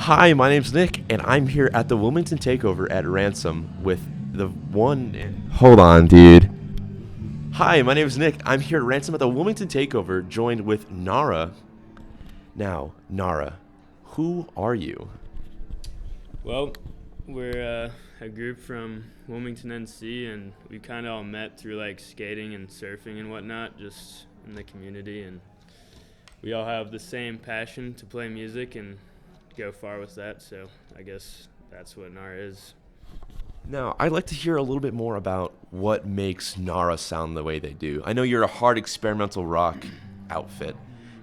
Hi, my name's Nick, and I'm here at the Wilmington Takeover at Ransom with the one. Hold on, dude. Hi, my name's Nick. I'm here at Ransom at the Wilmington Takeover, joined with Narah. Now, Narah, who are you? Well, we're a group from Wilmington, NC, and we kind of all met through like skating and surfing and whatnot, just in the community. And we all have the same passion to play music and go far with that. So I guess that's what Narah is. Now, I'd like to hear a little bit more about what makes Narah sound the way they do. I know you're a hard experimental rock outfit.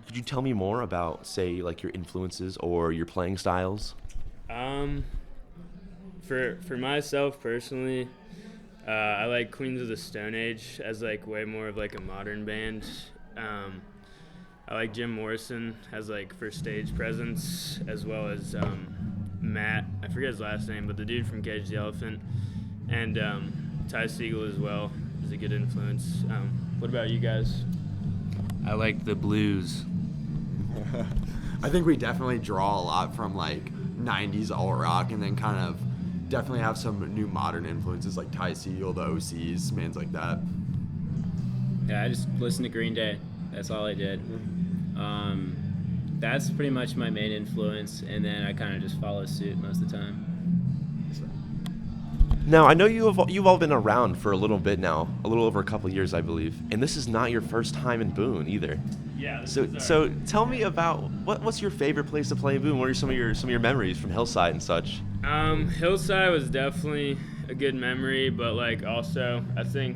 Could you tell me more about, say, like your influences or your playing styles? Um, for myself personally, I like Queens of the Stone Age as like way more of like a modern band. I like Jim Morrison as like for stage presence, as well as Matt. I forget his last name, but the dude from Cage the Elephant, and Ty Segall as well is a good influence. What about you guys? I like the blues. I think we definitely draw a lot from like 90s alt rock, and then kind of definitely have some new modern influences like Ty Segall, the OCs, bands like that. Yeah, I just listened to Green Day. That's all I did. That's pretty much my main influence, and then I kind of just follow suit most of the time. Now, I know you've all been around for a little bit now, a little over a couple of years, I believe, and this is not your first time in Boone either. Yeah. So tell me about what's your favorite place to play in Boone? What are some of your memories from Hillside and such? Hillside was definitely a good memory, but like also I think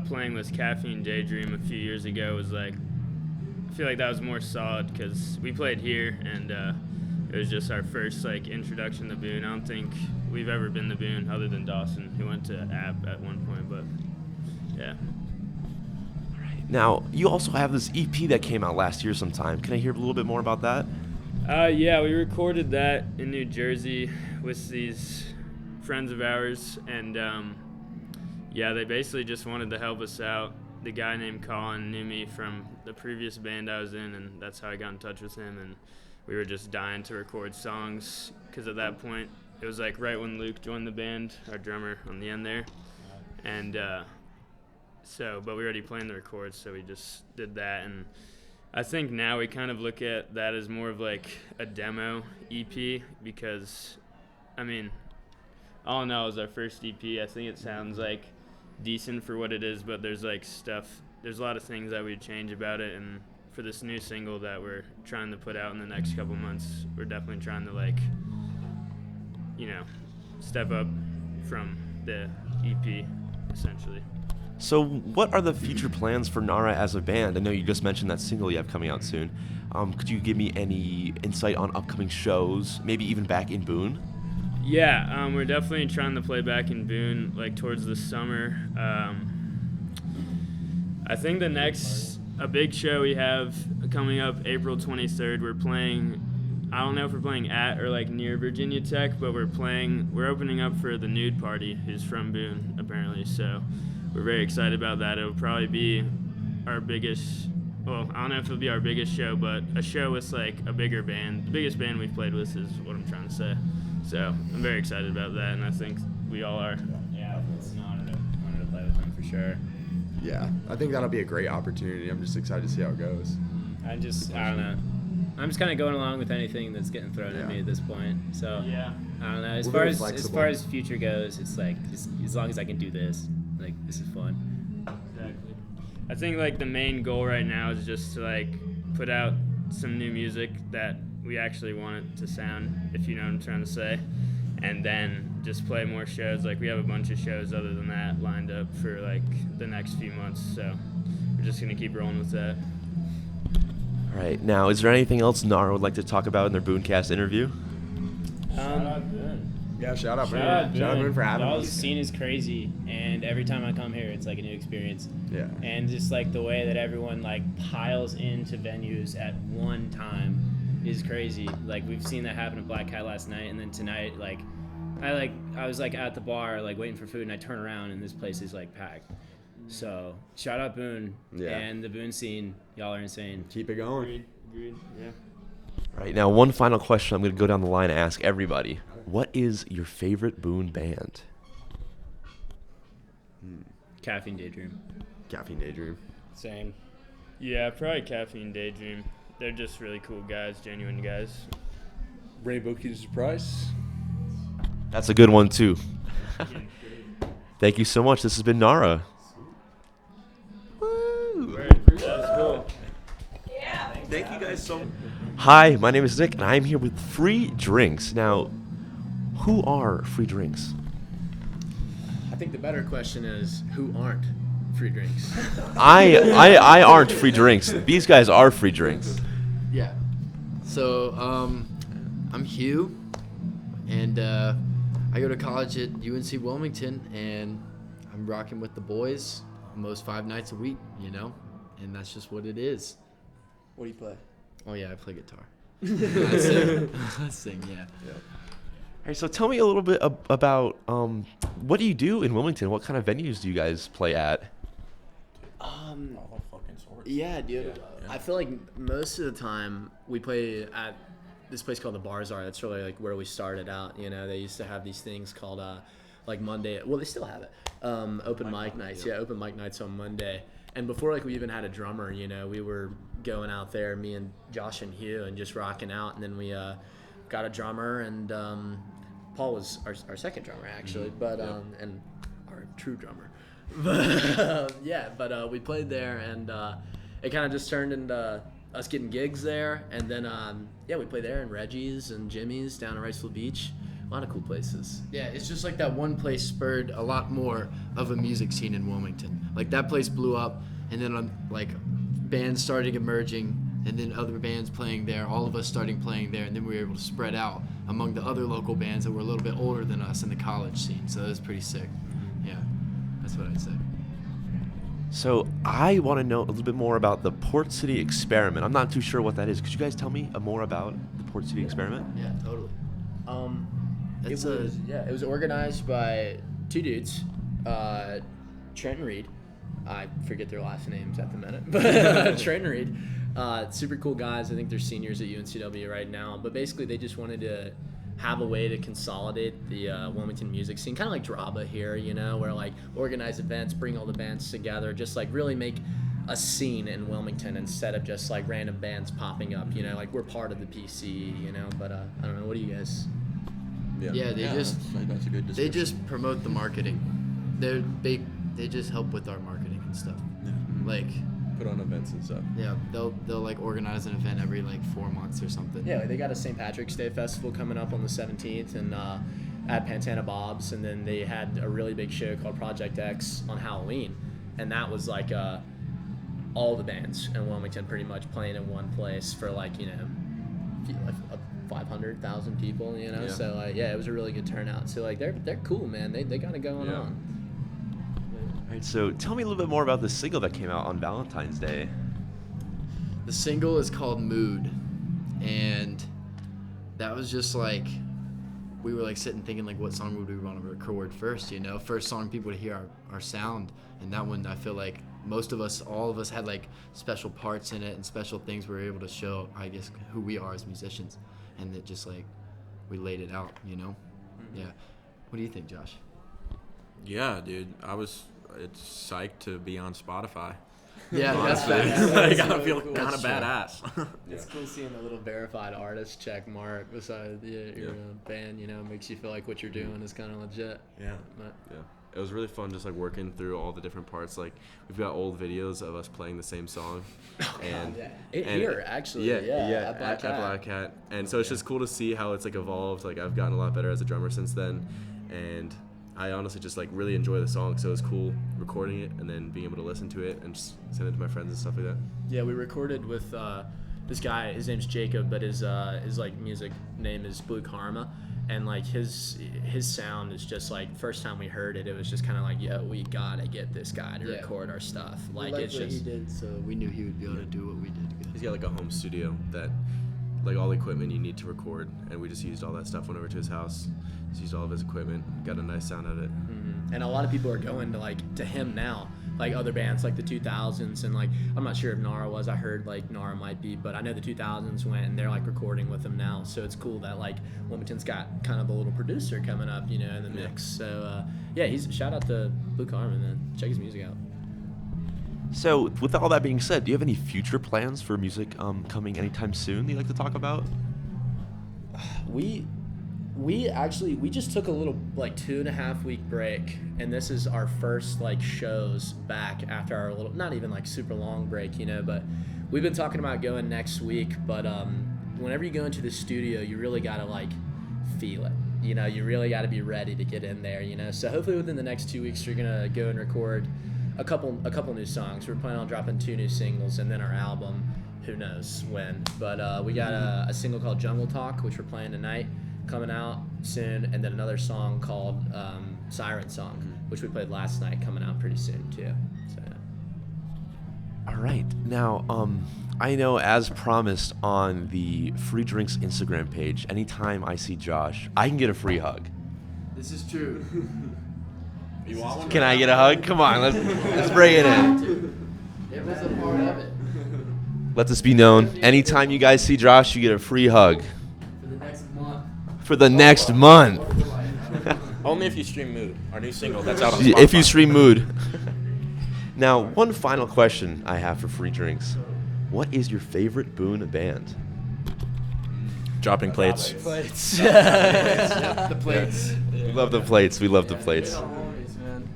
playing this Caffeine Daydream a few years ago was like, I feel like that was more solid because we played here and it was just our first like introduction to Boone. I don't think we've ever been to Boone other than Dawson, who went to App at one point, but yeah. Now, you also have this EP that came out last year sometime. Can I hear a little bit more about that? Yeah, we recorded that in New Jersey with these friends of ours, and yeah, they basically just wanted to help us out. The guy named Colin knew me from the previous band I was in, and that's how I got in touch with him, and we were just dying to record songs, because at that point, it was like right when Luke joined the band, our drummer on the end there, and but we were already playing the records, so we just did that, and I think now we kind of look at that as more of like a demo EP because, I mean, all in all, it was our first EP. I think it sounds like decent for what it is, but there's a lot of things that we'd change about it. And for this new single that we're trying to put out in the next couple months, we're definitely trying to like, step up from the EP essentially. So, what are the future plans for Narah as a band? I know you just mentioned that single you have coming out soon. Could you give me any insight on upcoming shows, maybe even back in Boone? Yeah, we're definitely trying to play back in Boone, like towards the summer. I think a big show we have coming up April 23rd, we're playing, I don't know if we're playing at or like near Virginia Tech, but we're opening up for the Nude Party, who's from Boone apparently, so we're very excited about that. It'll probably be our biggest, well, I don't know if it'll be our biggest show, but a show with like a bigger band. The biggest band we've played with is what I'm trying to say. So I'm very excited about that, and I think we all are. Yeah, it's an honor to play with them for sure. Yeah, I think that'll be a great opportunity. I'm just excited to see how it goes. I don't know. I'm just kind of going along with anything that's getting thrown at me at this point. So Yeah. I don't know. As We're far as future goes, it's like as long as I can do this, like this is fun. Exactly. I think like the main goal right now is just to like put out some new music that we actually want it to sound, if you know what I'm trying to say, and then just play more shows. Like we have a bunch of shows other than that lined up for like the next few months, so we're just gonna keep rolling with that. All right. Now, is there anything else Narah would like to talk about in their Boonecast interview? Shout out Boone. Yeah, shout out Boone. Shout out Boone for having Y'all's us. scene is crazy, and every time I come here, it's like a new experience. Yeah. And just like the way that everyone like piles into venues at one time is crazy. Like we've seen that happen at Black Cat last night, and then tonight, I was like at the bar like waiting for food, and I turn around and this place is like packed. So shout out Boone Yeah. and the Boone scene. Y'all are insane. Keep it going. Agreed. Yeah. All right, now one final question I'm going to go down the line and ask everybody. What is your favorite Boone band? Caffeine Daydream. Caffeine Daydream. Same. Yeah, probably Caffeine Daydream. They're just really cool guys, genuine guys. Rainbow Key to Surprise. That's a good one, too. Thank you so much. This has been Narah. That's cool. Thank you guys so much. Hi, my name is Nick, and I'm here with free drinks. Now, who are free drinks? I think the better question is, who aren't free drinks? I aren't free drinks. These guys are free drinks. Yeah. So, I'm Hugh, and I go to college at UNC Wilmington, and I'm rocking with the boys almost 5 nights a week, you know? And that's just what it is. What do you play? Oh, yeah, I play guitar. I sing. I sing, yeah. All right, so tell me a little bit about what do you do in Wilmington? What kind of venues do you guys play at? All fucking sorts. Yeah, dude. I feel like most of the time we play at this place called the Bazaar. That's really like where we started out. You know, they used to have these things called like Monday. Well, they still have it. Open mic nights. Yeah, open mic nights on Monday. And before like we even had a drummer, you know, we were going out there, me and Josh and Hugh, and just rocking out. And then we got a drummer, and Paul was our second drummer actually, but and our true drummer. But we played there, and it kind of just turned into us getting gigs there, and then we played there in Reggie's and Jimmy's down in Riceville Beach. A lot of cool places. Yeah, it's just like that one place spurred a lot more of a music scene in Wilmington. Like that place blew up, and then like bands started emerging, and then other bands playing there, all of us starting playing there, and then we were able to spread out among the other local bands that were a little bit older than us in the college scene. So that was pretty sick. Yeah, that's what I'd say. So I want to know a little bit more about the Port City Experiment. I'm not too sure what that is. Could you guys tell me more about the Port City Experiment? Yeah, totally. It was organized by two dudes, Trent and Reed. I forget their last names at the minute, but Trent and Reed, super cool guys. I think they're seniors at UNCW right now. But basically, they just wanted to have a way to consolidate the Wilmington music scene, kind of like Draba here, you know, where like organize events, bring all the bands together, just like really make a scene in Wilmington instead of just like random bands popping up, you know, like we're part of the PC, you know. But I don't know, what do you guys? Yeah, that's a good they description. just promote the marketing. They just help with our marketing and stuff. Yeah. Like, Put on events and stuff. yeah, they'll like organize an event every like 4 months or something. Yeah, they got a St. Patrick's Day festival coming up on the 17th, and at Pantana Bob's, and then they had a really big show called Project X on Halloween, and that was like all the bands in Wilmington pretty much playing in one place for like, you know, 500,000 people, you know. Yeah. So it was a really good turnout. So like they're cool, man. They got it going Yeah. on. All right, so tell me a little bit more about the single that came out on Valentine's Day. The single is called Mood, and that was just like, we were like sitting thinking like, what song would we want to record first, you know? First song people would hear our sound, and that one I feel like all of us had like special parts in it and special things we were able to show, I guess, who we are as musicians, and it just like, we laid it out, you know? Mm-hmm. Yeah. What do you think, Josh? Yeah, dude. It's psyched to be on Spotify. Yeah, that's Honestly. That's I really feel cool. kind of That's badass. It's cool seeing the little verified artist check mark beside your band, you know, makes you feel like what you're doing is kind of legit. Yeah. But, Yeah. It was really fun just like working through all the different parts. Like we've got old videos of us playing the same song. And Here, actually. Yeah, At Black at Cat. Black Cat. And so it's just cool to see how it's like evolved. Like I've gotten a lot better as a drummer since then, and I honestly just like really enjoy the song. So it was cool recording it and then being able to listen to it and just send it to my friends and stuff like that. Yeah, we recorded with this guy. His name's Jacob, but his like music name is Blue Karma, and like his sound is just like, first time we heard it, it was just kind of like, yo, we gotta get this guy to record our stuff. Like we it's liked what just he did, so we knew he would be able to do what we did. He's got like a home studio that like all the equipment you need to record, and we just used all that stuff. Went over to his house, just used all of his equipment, got a nice sound out of it. And a lot of people are going to him now like other bands like the 2000s, and like I'm not sure if Narah was. I heard like Narah might be, but I know the 2000s went and they're like recording with them now. So it's cool that like Wilmington's got kind of a little producer coming up, you know, in the mix. So yeah, he's shout out to Luke Harmon, man. Check his music out. So, with all that being said, do you have any future plans for music coming anytime soon that you'd like to talk about? We just took a little like 2.5 week break, and this is our first like shows back after our little, not even like super long break, you know, but we've been talking about going next week. But whenever you go into the studio, you really gotta like feel it, you know, you really gotta be ready to get in there, you know. So hopefully within the next 2 weeks we're gonna go and record a couple new songs. We're planning on dropping 2 new singles and then our album, who knows when. But we got a single called Jungle Talk, which we're playing tonight, coming out soon, and then another song called Siren Song, which we played last night, coming out pretty soon too. So yeah. All right. Now, I know as promised on the Free Drinks Instagram page, anytime I see Josh, I can get a free hug. This is true. You want one? Can I get a hug? Come on, let's bring it in. It was a part of it. Let this be known. Anytime you guys see Josh, you get a free hug. For the next month. For the next month. Only if you stream Mood, our new single that's out on Spotify. If you stream Mood. Now, one final question I have for Free Drinks. What is your favorite Boone band? Dropping plates. The plates. We love the plates. We love the plates.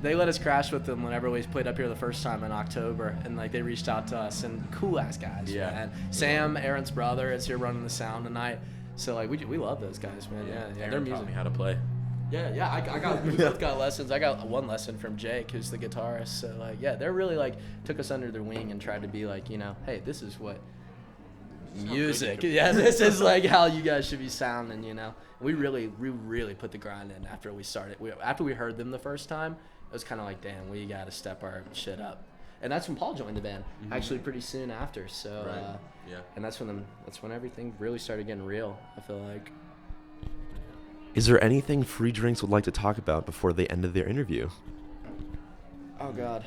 They let us crash with them whenever we played up here the first time in October, and like they reached out to us, and cool ass guys. Yeah. Man. Sam, Aaron's brother, is here running the sound tonight. So like we love those guys, man. Yeah, their Aaron music. taught me how to play. Yeah. I got we both got lessons. I got one lesson from Jake, who's the guitarist. So like yeah, they're really like took us under their wing and tried to be like, you know, hey, this is what music. Yeah, this is like how you guys should be sounding, you know. We really put the grind in after we started. After we heard them the first time, it was kind of like, damn, we got to step our shit up. And that's when Paul joined the band, actually pretty soon after. So, Yeah. and that's when everything really started getting real, I feel like. Is there anything Free Drinks would like to talk about before they ended their interview? Oh, God.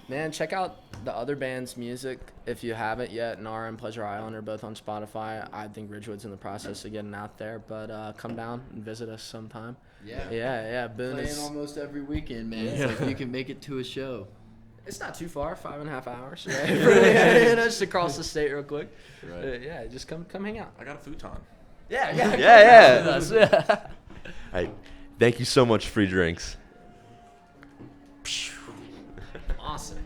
Man, check out the other band's music if you haven't yet. Narah and Pleasure Island are both on Spotify. I think Ridgewood's in the process of getting out there, but come down and visit us sometime. Yeah. Boone Playing is. almost every weekend, man. Yeah. It's like you can make it to a show. It's not too far, 5.5 hours. Right? You know, just across the state real quick. Right. Yeah, just come hang out. I got a futon. Yeah. Yeah. All right. Thank you so much, Free Drinks. Awesome.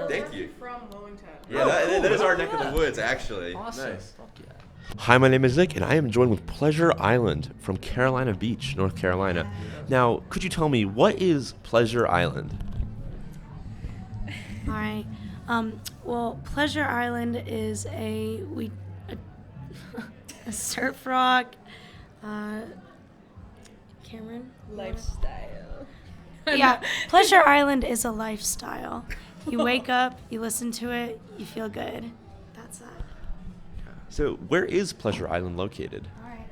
Thank you. From Wilmington. Yeah, that is our neck of the woods, actually. Awesome. Nice. Fuck yeah. Hi, my name is Nick, and I am joined with Pleasure Island from Carolina Beach, North Carolina. Now, could you tell me, what is Pleasure Island? All right. Well, Pleasure Island is a surf rock. Cameron? Lifestyle. Yeah, Pleasure Island is a lifestyle. You wake up, you listen to it, you feel good. That's that. So, where is Pleasure Island located? All right.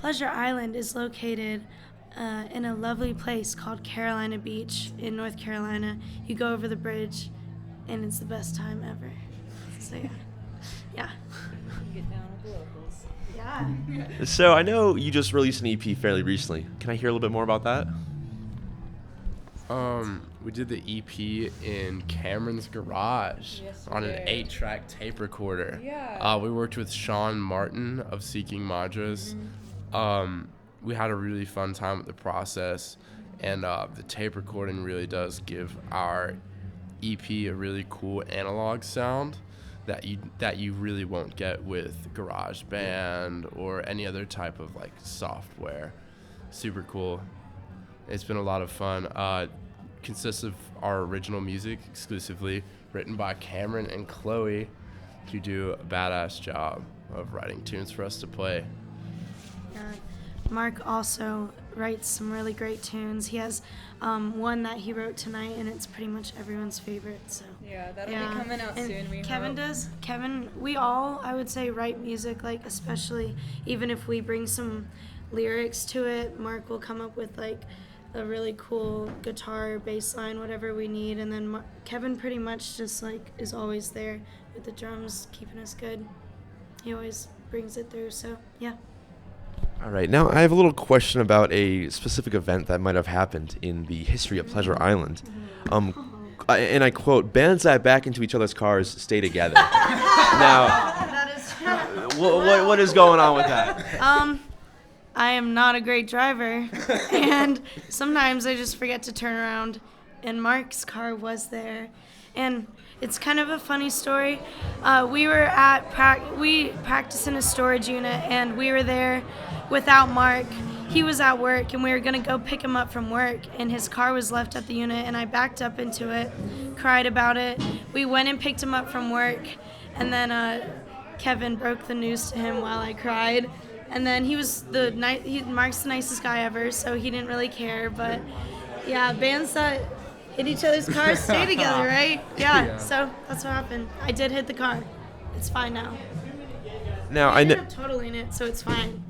Pleasure Island is located in a lovely place called Carolina Beach in North Carolina. You go over the bridge, and it's the best time ever. So, yeah. You get down with the locals. Yeah. So, I know you just released an EP fairly recently. Can I hear a little bit more about that? We did the EP in Cameron's garage Yes, we on an did. 8-track tape recorder. Yeah. We worked with Sean Martin of Seeking Madras. We had a really fun time with the process, and the tape recording really does give our EP a really cool analog sound that you really won't get with GarageBand or any other type of like software. Super cool. It's been a lot of fun. Consists of our original music exclusively written by Cameron and Chloe, who do a badass job of writing tunes for us to play. Mark also writes some really great tunes. He has one that he wrote tonight, and it's pretty much everyone's favorite. So Yeah, that'll be coming out and soon. Kevin does. Kevin, we all, I would say, write music. Like especially even if we bring some lyrics to it, Mark will come up with like a really cool guitar, bass line, whatever we need. And then Kevin pretty much just like is always there with the drums, keeping us good. He always brings it through. So yeah. All right, now I have a little question about a specific event that might have happened in the history of Pleasure Island. And I quote, "Bands that back into each other's cars stay together." Now, That is what is going on with that? I am not a great driver, and sometimes I just forget to turn around, and Mark's car was there. And it's kind of a funny story. We were we practiced in a storage unit, and we were there without Mark. He was at work, and we were gonna go pick him up from work, and his car was left at the unit, and I backed up into it, cried about it. We went and picked him up from work, and then Kevin broke the news to him while I cried. And then he was Mark's the nicest guy ever, so he didn't really care. But yeah, bands that hit each other's cars stay together, right? Yeah, so that's what happened. I did hit the car. It's fine now. Now I I ended know. up totaling it, so it's fine.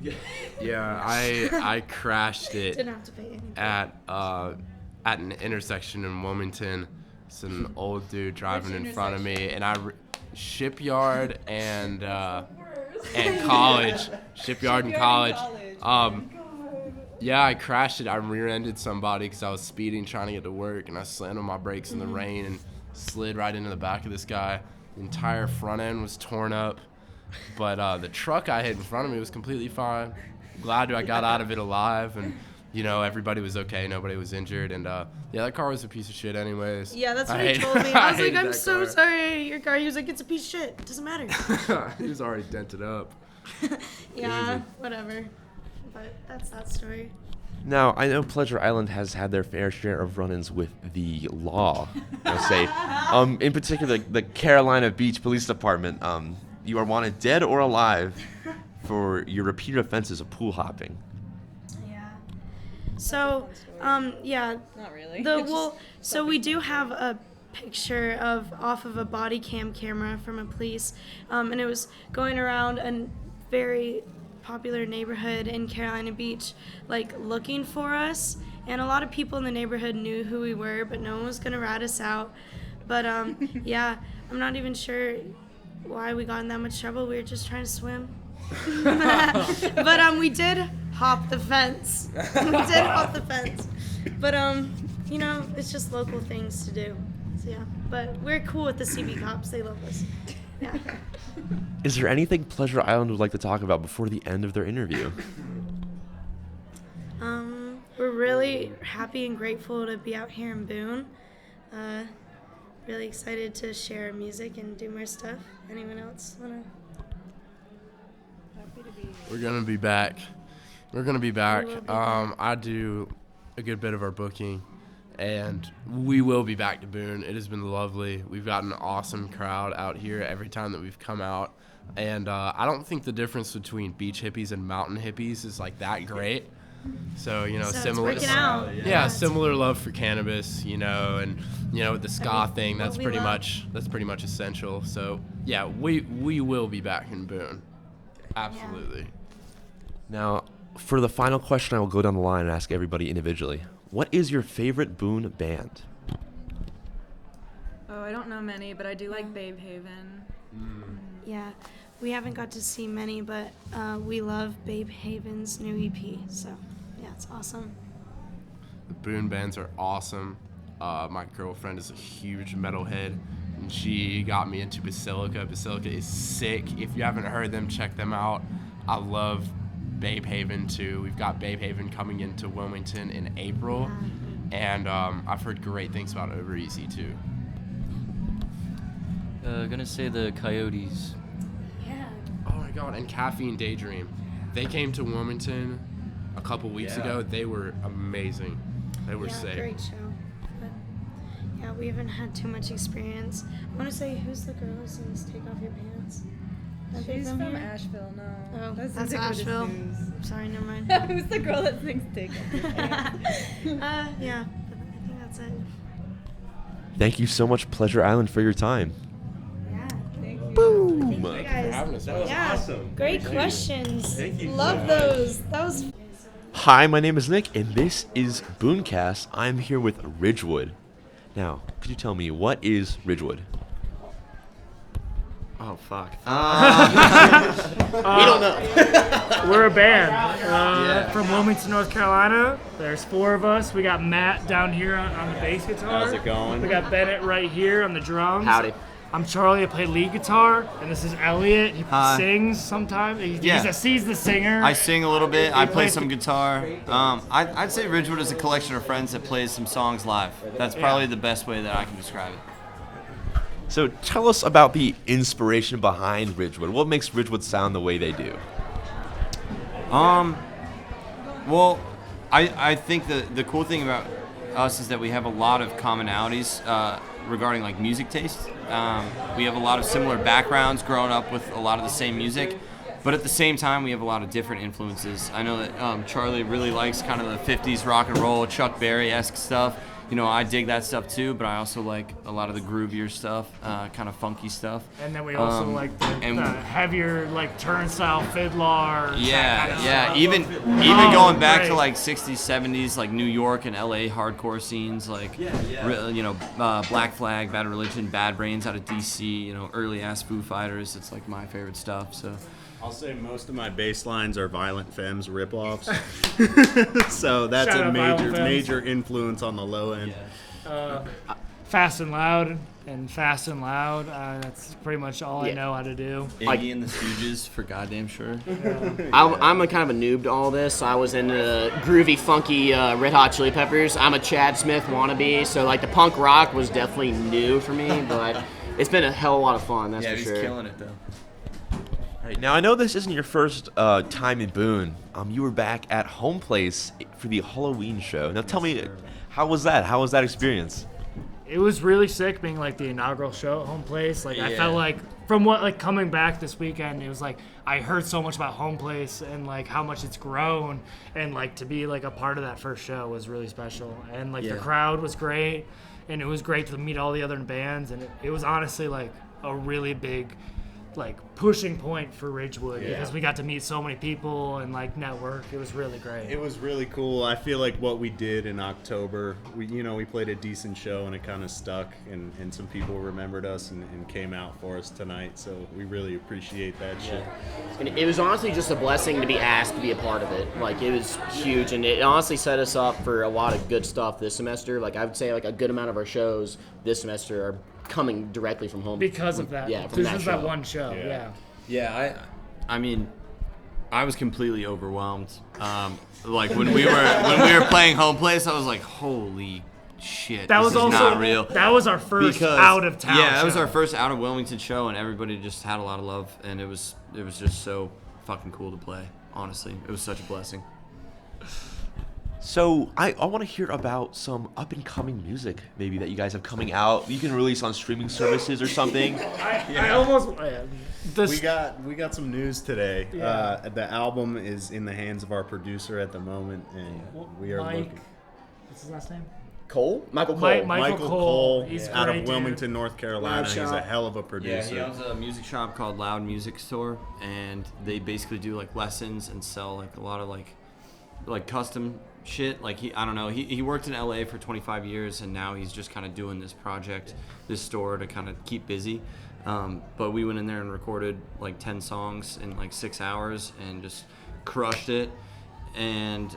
Yeah, I crashed it Didn't have to pay anything. at an intersection in Wilmington. It's an old dude driving in front of me, and Shipyard and college. Shipyard and college. Yeah, I crashed it. I rear-ended somebody because I was speeding trying to get to work, and I slammed on my brakes in the rain and slid right into the back of this guy. The entire front end was torn up, but the truck I hit in front of me was completely fine. Glad I got out of it alive, and everybody was okay. Nobody was injured, and yeah, that car was a piece of shit anyways. Yeah, that's what he told me. I was like, I'm so car. sorry I hit your car. He was like, it's a piece of shit. It doesn't matter. He was already dented up. Yeah, whatever. But that's that story. Now I know Pleasure Island has had their fair share of run-ins with the law. I'll say, in particular, the Carolina Beach Police Department. You are wanted dead or alive for your repeated offenses of pool hopping. Yeah. So, yeah. Not really. So we do have a picture off of a body cam camera from a police, and it was going around a very popular neighborhood in Carolina Beach, like looking for us. And a lot of people in the neighborhood knew who we were, but no one was gonna rat us out. But yeah, I'm not even sure why we got in that much trouble. We were just trying to swim. But we did hop the fence. But it's just local things to do. So yeah, but we're cool with the CB cops. They love us. Yeah. Is there anything Pleasure Island would like to talk about before the end of their interview? We're really happy and grateful to be out here in Boone. Really excited to share music and do more stuff. Anyone else wanna? Happy to be here. We're gonna be back. We're gonna be back. We will be back. I do a good bit of our booking, and we will be back to Boone. It has been lovely. We've got an awesome crowd out here every time that we've come out, and I don't think the difference between beach hippies and mountain hippies is like that great. So So similar. it's working out. Yeah, similar love for cannabis, and with the ska thing, what that's we pretty love. much essential. So yeah, we will be back in Boone. Absolutely. Now, for the final question, I will go down the line and ask everybody individually. What is your favorite Boone band? Oh, I don't know many, but I do like Babe Haven. Yeah, we haven't got to see many, but we love Babe Haven's new EP. So yeah, it's awesome. The Boone bands are awesome. My girlfriend is a huge metalhead, and she got me into Basilica. Basilica is sick. If you haven't heard them, check them out. I love Babe Haven too. We've got Babe Haven coming into Wilmington in April, and I've heard great things about Over Easy too. Gonna say the Coyotes. Yeah. Oh my god, and Caffeine Daydream. They came to Wilmington a couple weeks ago. They were amazing. They were sick. Great show. But yeah, we haven't had too much experience. I want to say, who's the girl who sings "Take Off Your Pants"? Are they She's from here? Asheville, no. Oh, that's Ubiquitous Asheville. News. Sorry, never mind. Who's the girl that sings "Take Off Your Pants"? Yeah, but I think that's it. Thank you so much, Pleasure Island, for your time. Yeah. Thank you. Boom! Thank you guys. Having us. That was awesome. Great questions. Thank you Love so much. those. That was. Hi, my name is Nick, and this is Boonecast. I'm here with Ridgewood. Now, could you tell me, what is Ridgewood? Oh fuck. We don't know. We're a band from Wilmington, North Carolina. There's 4 of us. We got Matt down here on the bass guitar. How's it going? We got Bennett right here on the drums. Howdy. I'm Charlie. I play lead guitar, and this is Elliot. He Hi. sings sometimes. Yeah. He's the singer. I sing a little bit. I play some guitar. I'd say Ridgewood is a collection of friends that plays some songs live. That's probably the best way that I can describe it. So tell us about the inspiration behind Ridgewood. What makes Ridgewood sound the way they do? Well, I think the cool thing about us is that we have a lot of commonalities regarding like music taste. We have a lot of similar backgrounds, growing up with a lot of the same music, but at the same time we have a lot of different influences. I know that Charlie really likes kind of the 50s rock and roll, Chuck Berry-esque stuff. You know, I dig that stuff too, but I also like a lot of the groovier stuff, kind of funky stuff. And then we also like the heavier, like turnstile fiddler. Yeah. Even going back to like 60s, 70s, like New York and LA hardcore scenes, like you know, Black Flag, Bad Religion, Bad Brains out of DC. You know, early ass Foo Fighters. It's like my favorite stuff. So. I'll say most of my bass lines are Violent Femmes ripoffs. So that's Shout a out Violent Femmes. major influence on the low end. Fast and Loud and Fast and Loud. That's pretty much all I know how to do. Iggy and the Stooges for goddamn sure. I'm a kind of a noob to all this. I was into groovy, funky Red Hot Chili Peppers. I'm a Chad Smith wannabe, so like the punk rock was definitely new for me, but it's been a hell of a lot of fun, that's for sure. Yeah, he's killing it though. Right, now, I know this isn't your first time in Boone. You were back at Home Place for the Halloween show. Now tell me, how was that? How was that experience? It was really sick being like the inaugural show at Home Place. Like I felt like from what like coming back this weekend, it was like I heard so much about Home Place and like how much it's grown, and like to be like a part of that first show was really special. And like the crowd was great, and it was great to meet all the other bands, and it was honestly like a really big like pushing point for Ridgewood because we got to meet so many people and like network. It was really great. It was really cool. I feel like what we did in October, we played a decent show and it kind of stuck, and some people remembered us and came out for us tonight. So we really appreciate that shit. And it was honestly just a blessing to be asked to be a part of it. Like it was huge, and it honestly set us up for a lot of good stuff this semester. Like I would say like a good amount of our shows this semester are coming directly from home because of that. Yeah, from this is that one show. Yeah, I mean, I was completely overwhelmed. Like when we were playing Home Place, I was like, holy shit, that this was is also not real. That was our first out of town. Yeah, that was show. our first out of Wilmington show, and everybody just had a lot of love, and it was just so fucking cool to play. Honestly, it was such a blessing. So I want to hear about some up-and-coming music maybe that you guys have coming out. You can release on streaming services or something. I almost... We got some news today. Yeah. The album is in the hands of our producer at the moment, and we are looking. What's his last name? Cole? Michael Cole. Michael Cole. He's out of Wilmington, North Carolina. He's a hell of a producer. Yeah, he owns a music shop called Loud Music Store, and they basically do like lessons and sell like a lot of like custom shit. Like he worked in LA for 25 years, and now he's just kind of doing this project, this store to kind of keep busy. But we went in there and recorded like 10 songs in like 6 hours and just crushed it. And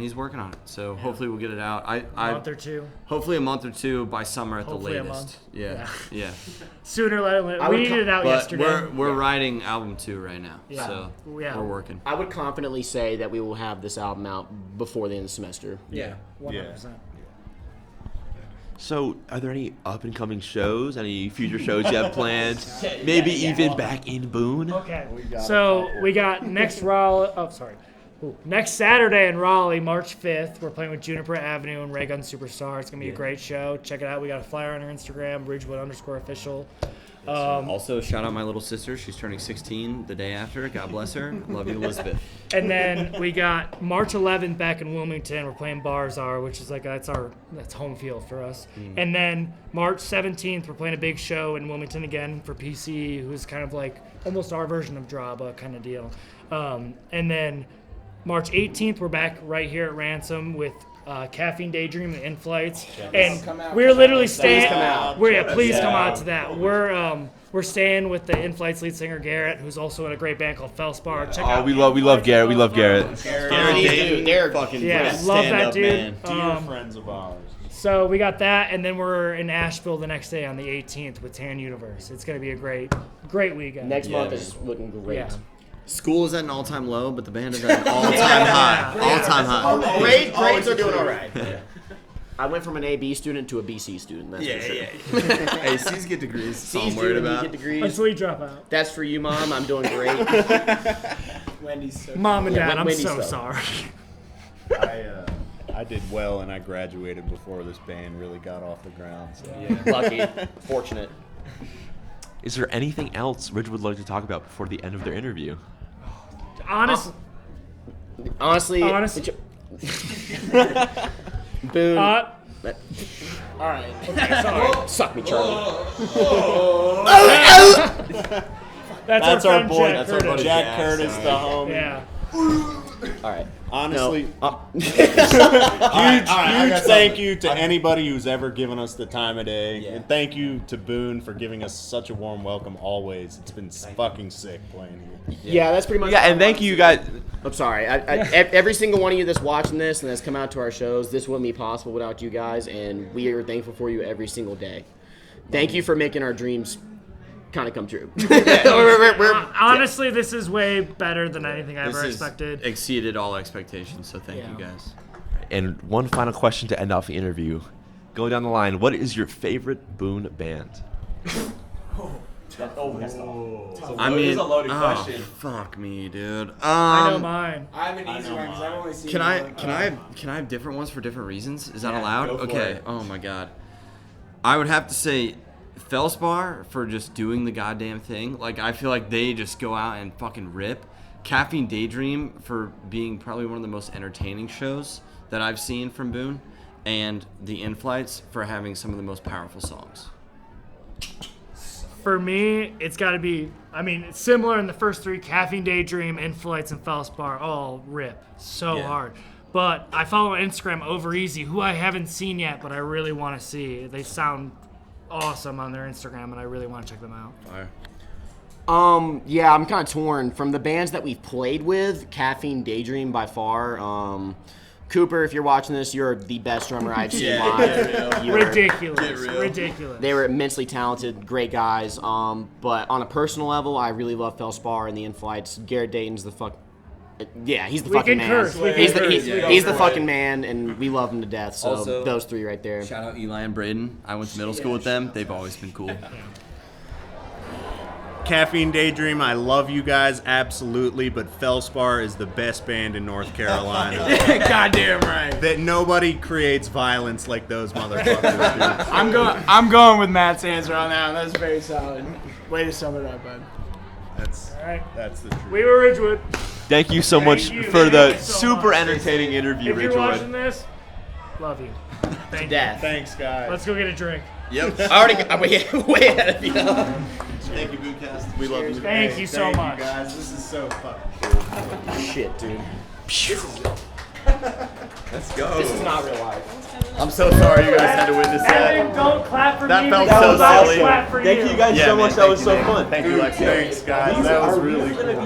he's working on it, so hopefully we'll get it out. A month or two. Hopefully a month or two, by summer at Hopefully the latest. Yeah. Sooner or later. We needed it out yesterday. We're writing album 2 right now, so we're working. I would confidently say that we will have this album out before the end of the semester. Yeah, 100%. So, are there any up-and-coming shows? Any future shows you have planned? Maybe even back in Boone? Okay. So we got next next Saturday in Raleigh, March 5th, we're playing with Juniper Avenue and Ray Gun Superstar. It's going to be a great show. Check it out. We got a flyer on our Instagram, Ridgewood_official. Also, shout out my little sister. She's turning 16 the day after. God bless her. Love you, Elizabeth. And then we got March 11th back in Wilmington. We're playing Barzar, which is like that's home field for us. And then March 17th, we're playing a big show in Wilmington again for PC, who's kind of like almost our version of Draba kind of deal. And then March 18th, we're back right here at Ransom with Caffeine Daydream and In-Flights. And we're literally staying. Please come out to that. We're staying with the In-Flights lead singer Garrett, who's also in a great band called Felspar. Check out. We love Garrett. We love Garrett. They're fucking love that dude. Man. Dear friends of ours. So we got that, and then we're in Asheville the next day on the 18th with Tan Universe. It's going to be a great weekend. Next month is looking great. Yeah. School is at an all-time low, but the band is at an all-time high. All-time high. Grades are doing all right. I went from an AB student to a BC student. That's for sure. Hey, C's get degrees. That's all C's I'm worried student, about. get degrees. Until you drop out. That's for you, Mom. I'm doing great. Wendy's so Mom and Dad, I'm Wendy's so so. sorry. I did well, and I graduated before this band really got off the ground. So. Lucky. Fortunate. Is there anything else Ridge would like to talk about before the end of their interview? Honestly. Boone. All right. Okay, sorry. Suck me, Charlie. That's our boy. Jack That's our buddy Curtis. Jack Curtis, the homie. Yeah. All right. Honestly, No. huge thank you to anybody who's ever given us the time of day, and thank you to Boone for giving us such a warm welcome always. It's been fucking sick playing here. Yeah, that's pretty much. Yeah, and thank you guys. I'm sorry. Every single one of you that's watching this and that's come out to our shows, this wouldn't be possible without you guys, and we are thankful for you every single day. Thank you for making our dreams kind of come true. Honestly, this is way better than anything I ever This expected. exceeded all expectations, so thank you guys. And one final question to end off the interview. Going down the line, what is your favorite Boone band? I mean, fuck me, dude. I know mine. I have an easy one because I've only seen. Can I have different ones for different reasons? Is that allowed? go for Okay. it. Oh my god. I would have to say Felspar for just doing the goddamn thing. Like, I feel like they just go out and fucking rip. Caffeine Daydream for being probably one of the most entertaining shows that I've seen from Boone, and the In-Flights for having some of the most powerful songs. For me, it's got to be, I mean, it's similar in the first three. Caffeine Daydream, In-Flights, and Felspar all rip so hard. But I follow on Instagram Over Easy, who I haven't seen yet, but I really want to see. They sound awesome on their Instagram, and I really want to check them out. Fire. Yeah, I'm kind of torn. From the bands that we've played with, Caffeine Daydream by far. Cooper, if you're watching this, you're the best drummer I've seen live. Ridiculous. They were immensely talented, great guys. But on a personal level, I really love Felspar and the In-Flights. Garrett Dayton's the fuck. Yeah, he's the fucking man. He's the fucking man, and we love him to death. So Also, those three right there. Shout out Eli and Braden. I went to middle school with them. They've always been cool. Caffeine Daydream, I love you guys, absolutely, but Felspar is the best band in North Carolina. Goddamn right. That nobody creates violence like those motherfuckers do. I'm going with Matt's answer on that one. That's very solid. Way to sum it up, bud. That's the truth. We were Ridgewood. Thank you so much for the super entertaining interview, If you're Ridgewood. watching this, love you. Thank you. Death. Thanks, guys. Let's go get a drink. Yep. I already got way ahead of you. Thank you, Boonecast. We love you. Thank you so much. You guys. This is so fucking cool. Shit, dude. Let's go. This is not real life. I'm so sorry you guys had to witness Evan, that. don't clap for That me. felt because so I'll silly. clap for Thank you guys so much. That was so fun. Thank you, Lexi. Thanks, guys. That was really cool.